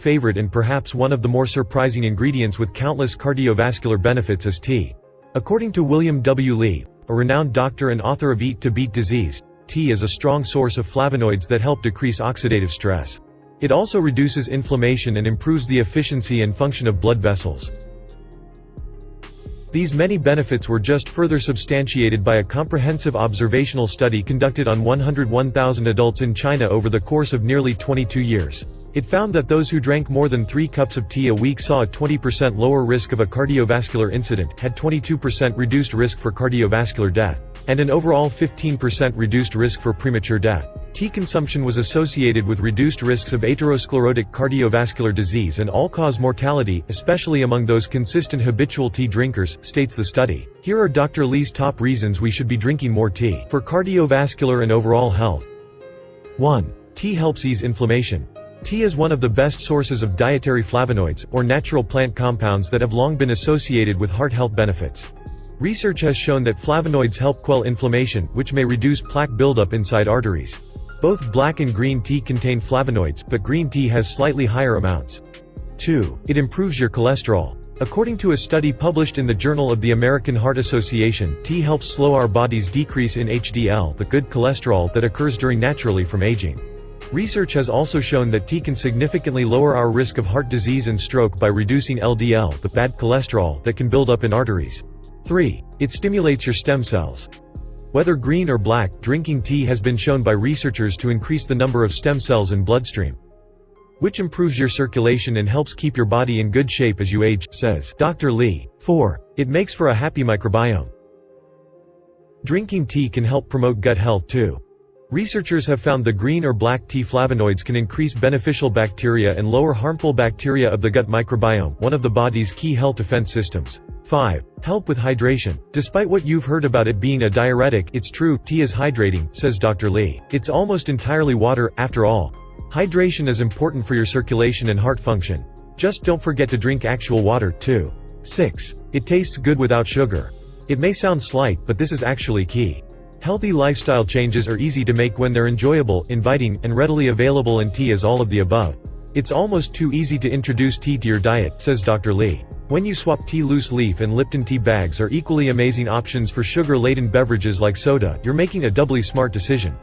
favorite and perhaps one of the more surprising ingredients with countless cardiovascular benefits is tea. According to William W. Lee, a renowned doctor and author of Eat to Beat Disease, tea is a strong source of flavonoids that help decrease oxidative stress. It also reduces inflammation and improves the efficiency and function of blood vessels. These many benefits were just further substantiated by a comprehensive observational study conducted on 101,000 adults in China over the course of nearly 22 years. It found that those who drank more than 3 cups of tea a week saw a 20% lower risk of a cardiovascular incident, had 22% reduced risk for cardiovascular death, and an overall 15% reduced risk for premature death. Tea consumption was associated with reduced risks of atherosclerotic cardiovascular disease and all-cause mortality, especially among those consistent habitual tea drinkers, states the study. Here are Dr. Lee's top reasons we should be drinking more tea for cardiovascular and overall health. 1. Tea helps ease inflammation. Tea is one of the best sources of dietary flavonoids, or natural plant compounds that have long been associated with heart health benefits. Research has shown that flavonoids help quell inflammation, which may reduce plaque buildup inside arteries. Both black and green tea contain flavonoids, but green tea has slightly higher amounts. 2. It improves your cholesterol. According to a study published in the Journal of the American Heart Association, tea helps slow our body's decrease in HDL, the good cholesterol that occurs naturally from aging. Research has also shown that tea can significantly lower our risk of heart disease and stroke by reducing LDL, the bad cholesterol that can build up in arteries. 3. It stimulates your stem cells. Whether green or black, drinking tea has been shown by researchers to increase the number of stem cells in bloodstream, which improves your circulation and helps keep your body in good shape as you age, says Dr. Lee. 4. It makes for a happy microbiome. Drinking tea can help promote gut health too. Researchers have found the green or black tea flavonoids can increase beneficial bacteria and lower harmful bacteria of the gut microbiome, one of the body's key health defense systems. 5. Help with hydration. Despite what you've heard about it being a diuretic, it's true, tea is hydrating, says Dr. Lee. It's almost entirely water, after all. Hydration is important for your circulation and heart function. Just don't forget to drink actual water, too. 6. It tastes good without sugar. It may sound slight, but this is actually key. Healthy lifestyle changes are easy to make when they're enjoyable, inviting, and readily available, and tea is all of the above. It's almost too easy to introduce tea to your diet, says Dr. Lee. When you swap tea loose leaf and Lipton tea bags are equally amazing options for sugar-laden beverages like soda, you're making a doubly smart decision.